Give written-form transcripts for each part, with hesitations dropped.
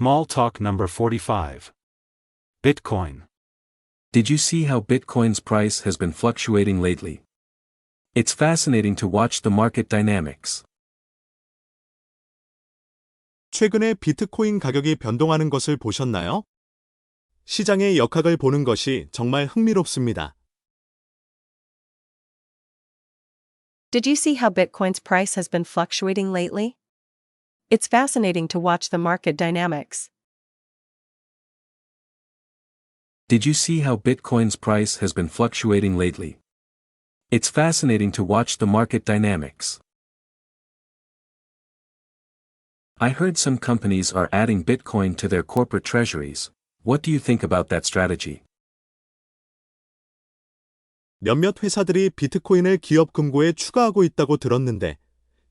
Small talk number 45. Bitcoin. Did you see how Bitcoin's price has been fluctuating lately? It's fascinating to watch the market dynamics. 최근에 비트코인 가격이 변동하는 것을 보셨나요? 시장의 역학을 보는 것이 정말 흥미롭습니다. Did you see how Bitcoin's price has been fluctuating lately? It's fascinating to watch the market dynamics. Did you see how Bitcoin's price has been fluctuating lately? It's fascinating to watch the market dynamics. I heard some companies are adding Bitcoin to their corporate treasuries. What do you think about that strategy? 몇몇 회사들이 비트코인을 기업 금고에 추가하고 있다고 들었는데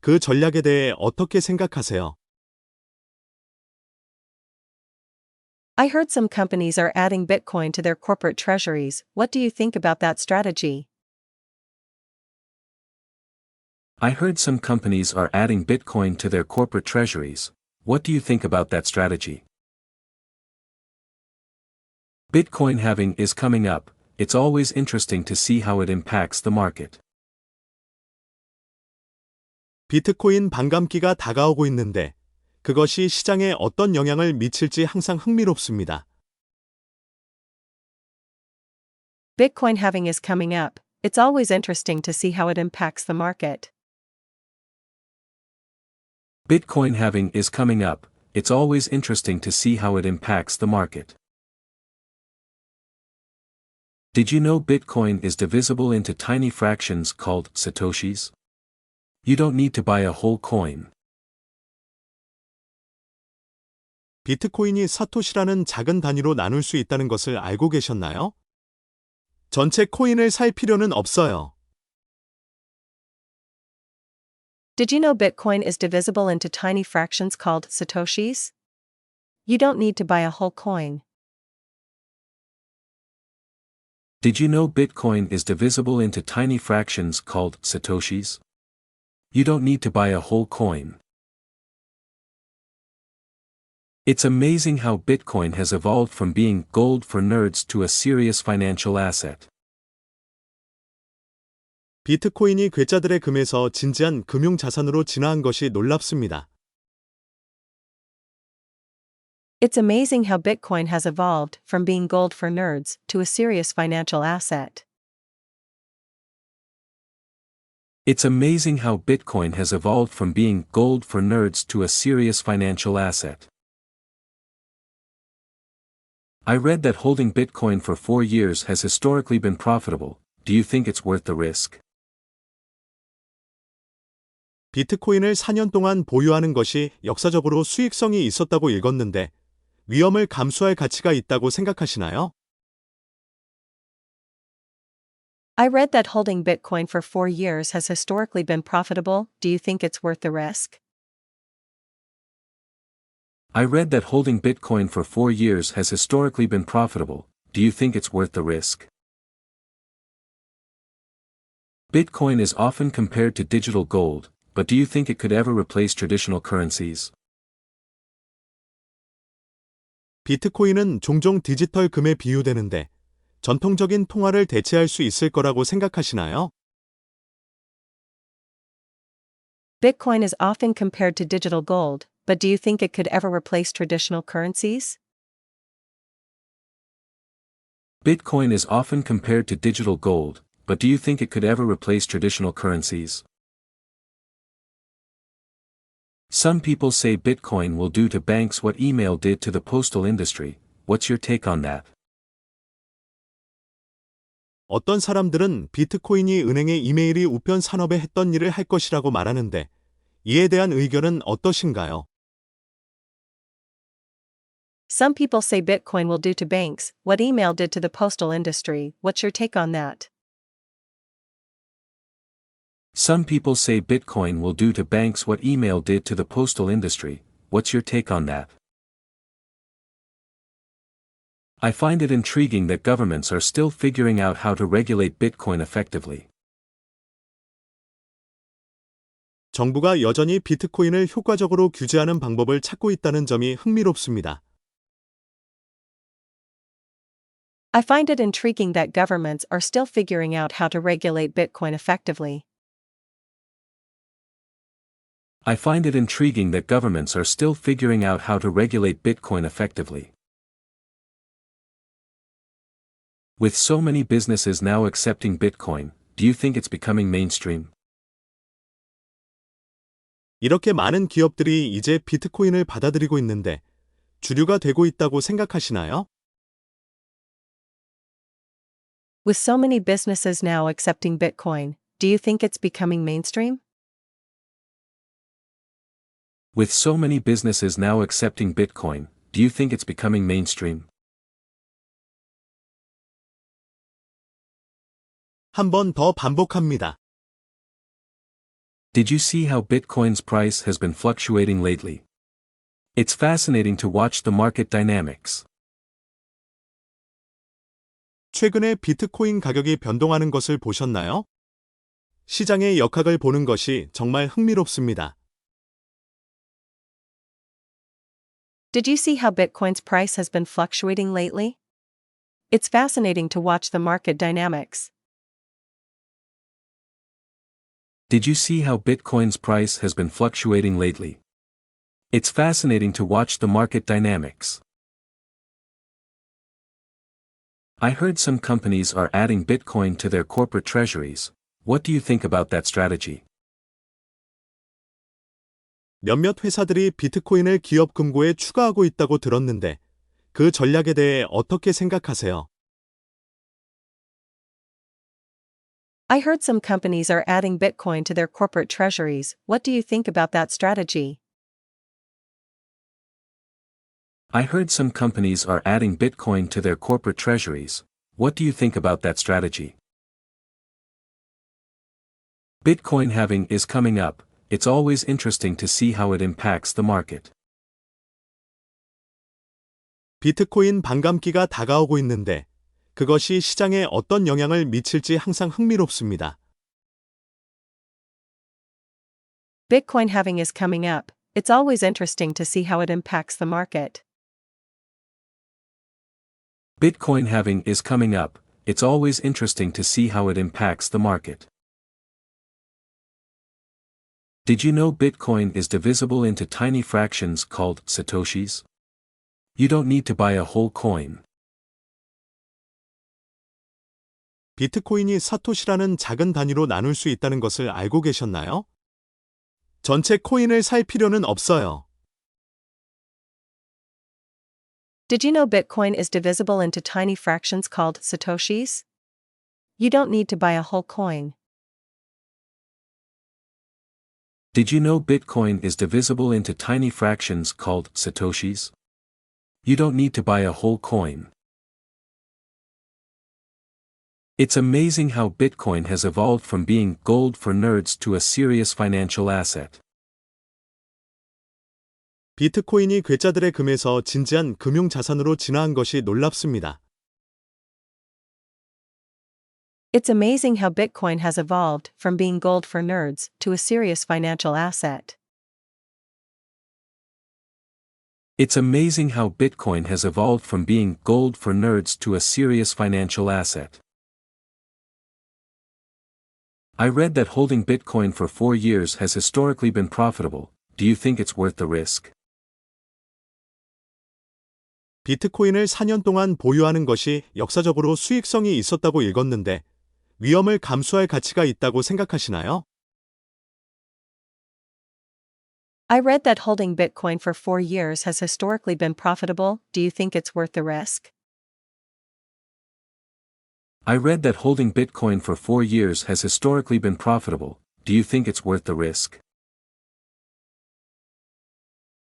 그 전략에 대해 어떻게 생각하세요? I heard some companies are adding Bitcoin to their corporate treasuries. What do you think about that strategy? I heard some companies are adding Bitcoin to their corporate treasuries. What do you think about that strategy? Bitcoin halving is coming up. It's always interesting to see how it impacts the market. 비트코인 반감기가 다가오고 있는데 그것이 시장에 어떤 영향을 미칠지 항상 흥미롭습니다. Bitcoin halving is coming up. It's always interesting to see how it impacts the market. Bitcoin halving is coming up. It's always interesting to see how it impacts the market. Did you know Bitcoin is divisible into tiny fractions called satoshis? You don't need to buy a whole coin. 비트코인이 사토시라는 작은 단위로 나눌 수 있다는 것을 알고 계셨나요? 전체 코인을 살 필요는 없어요. Did you know Bitcoin is divisible into tiny fractions called satoshis? You don't need to buy a whole coin. Did you know Bitcoin is divisible into tiny fractions called satoshis? You don't need to buy a whole coin. It's amazing how Bitcoin has evolved from being gold for nerds to a serious financial asset. 비트코인이 괴짜들의 금에서 진지한 금융 자산으로 진화한 것이 놀랍습니다. It's amazing how Bitcoin has evolved from being gold for nerds to a serious financial asset. It's amazing how Bitcoin has evolved from being gold for nerds to a serious financial asset. I read that holding Bitcoin for 4 years has historically been profitable. Do you think it's worth the risk? 비트코인을 4년 동안 보유하는 것이 역사적으로 수익성이 있었다고 읽었는데 위험을 감수할 가치가 있다고 생각하시나요? I read that holding Bitcoin for 4 years has historically been profitable. Do you think it's worth the risk? I read that holding Bitcoin for 4 years has historically been profitable. Do you think it's worth the risk? Bitcoin is often compared to digital gold, but do you think it could ever replace traditional currencies? 비트코인은 종종 디지털 금에 비유되는데 전통적인 통화를 대체할 수 있을 거라고 생각하시나요? Bitcoin is often compared to digital gold, but do you think it could ever replace traditional currencies? Bitcoin is often compared to digital gold, but do you think it could ever replace traditional currencies? Some people say Bitcoin will do to banks what email did to the postal industry. What's your take on that? 어떤 사람들은 비트코인이 은행의 이메일이 우편 산업에 했던 일을 할 것이라고 말하는데 이에 대한 의견은 어떠신가요? Some people say Bitcoin will do to banks what email did to the postal industry. What's your take on that? Some people say Bitcoin will do to banks what email did to the postal industry. What's your take on that? I find it intriguing that governments are still figuring out how to regulate Bitcoin effectively. 정부가 여전히 비트코인을 효과적으로 규제하는 방법을 찾고 있다는 점이 흥미롭습니다. I find it intriguing that governments are still figuring out how to regulate Bitcoin effectively. I find it intriguing that governments are still figuring out how to regulate Bitcoin effectively. With so many businesses now accepting Bitcoin, do you think it's becoming mainstream? 이렇게 많은 기업들이 이제 비트코인을 받아들이고 있는데 주류가 되고 있다고 생각하시나요? With so many businesses now accepting Bitcoin, do you think it's becoming mainstream? With so many businesses now accepting Bitcoin, do you think it's becoming mainstream? 한 번 더 반복합니다. Did you see how Bitcoin's price has been fluctuating lately? It's fascinating to watch the market dynamics. 최근에 비트코인 가격이 변동하는 것을 보셨나요? 시장의 역학을 보는 것이 정말 흥미롭습니다. Did you see how Bitcoin's price has been fluctuating lately? It's fascinating to watch the market dynamics. Did you see how Bitcoin's price has been fluctuating lately? It's fascinating to watch the market dynamics. I heard some companies are adding Bitcoin to their corporate treasuries. What do you think about that strategy? 몇몇 회사들이 비트코인을 기업 금고에 추가하고 있다고 들었는데 그 전략에 대해 어떻게 생각하세요? I heard some companies are adding Bitcoin to their corporate treasuries. What do you think about that strategy? I heard some companies are adding Bitcoin to their corporate treasuries. What do you think about that strategy? Bitcoin halving is coming up. It's always interesting to see how it impacts the market. 비트코인 반감기가 다가오고 있는데 그것이 시장에 어떤 영향을 미칠지 항상 흥미롭습니다. Bitcoin halving is coming up. It's always interesting to see how it impacts the market. Bitcoin halving is coming up. It's always interesting to see how it impacts the market. Did you know Bitcoin is divisible into tiny fractions called satoshis? You don't need to buy a whole coin. 비트코인이 사토시라는 작은 단위로 나눌 수 있다는 것을 알고 계셨나요? 전체 코인을 살 필요는 없어요. Did you know Bitcoin is divisible into tiny fractions called satoshis? You don't need to buy a whole coin. Did you know Bitcoin is divisible into tiny fractions called satoshis? You don't need to buy a whole coin. It's amazing how Bitcoin has evolved from being gold for nerds to a serious financial asset. 비트코인이 괴짜들의 금에서 진지한 금융 자산으로 진화한 것이 놀랍습니다. It's amazing how Bitcoin has evolved from being gold for nerds to a serious financial asset. It's amazing how Bitcoin has evolved from being gold for nerds to a serious financial asset. I read that holding Bitcoin for 4 years has historically been profitable. Do you think it's worth the risk? 비트코인을 4년 동안 보유하는 것이 역사적으로 수익성이 있었다고 읽었는데 위험을 감수할 가치가 있다고 생각하시나요? I read that holding Bitcoin for 4 years has historically been profitable. Do you think it's worth the risk? I read that holding Bitcoin for 4 years has historically been profitable. Do you think it's worth the risk?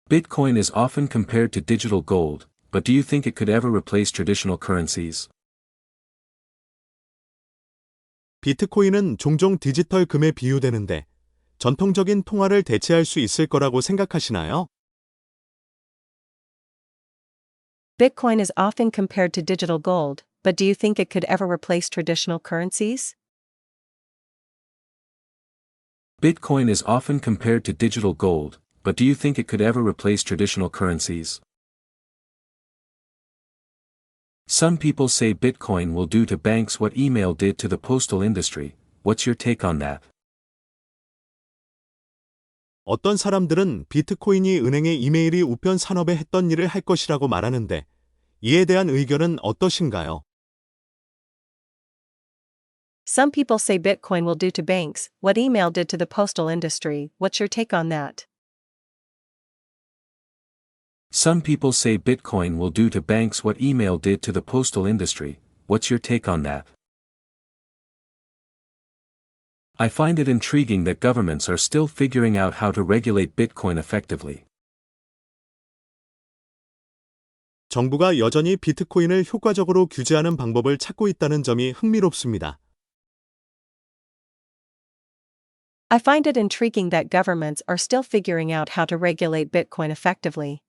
Bitcoin is often compared to digital gold, but do you think it could ever replace traditional currencies? 비트코인은 종종 디지털 금에 비유되는데 전통적인 통화를 대체할 수 있을 거라고 생각하시나요? Bitcoin is often compared to digital gold, but do you think it could ever replace traditional currencies? Bitcoin is often compared to digital gold, but do you think it could ever replace traditional currencies? Some people say Bitcoin will do to banks what email did to the postal industry. What's your take on that? 어떤 사람들은 비트코인이 은행의 이메일이 우편 산업에 했던 일을 할 것이라고 말하는데 이에 대한 의견은 어떠신가요? Some people say Bitcoin will do to banks what email did to the postal industry. What's your take on that? Some people say Bitcoin will do to banks what email did to the postal industry. What's your take on that? I find it intriguing that governments are still figuring out how to regulate Bitcoin effectively. 정부가 여전히 비트코인을 효과적으로 규제하는 방법을 찾고 있다는 점이 흥미롭습니다. I find it intriguing that governments are still figuring out how to regulate Bitcoin effectively.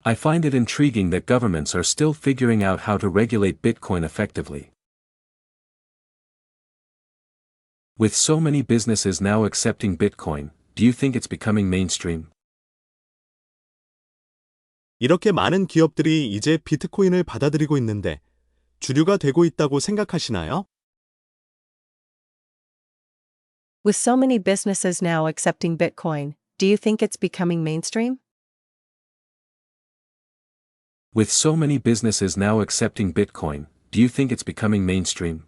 I find it intriguing that governments are still figuring out how to regulate Bitcoin effectively. With so many businesses now accepting Bitcoin, do you think it's becoming mainstream? 이렇게 많은 기업들이 이제 비트코인을 받아들이고 있는데 주류가 되고 있다고 생각하시나요? With so many businesses now accepting Bitcoin, do you think it's becoming mainstream? With so many businesses now accepting Bitcoin, do you think it's becoming mainstream?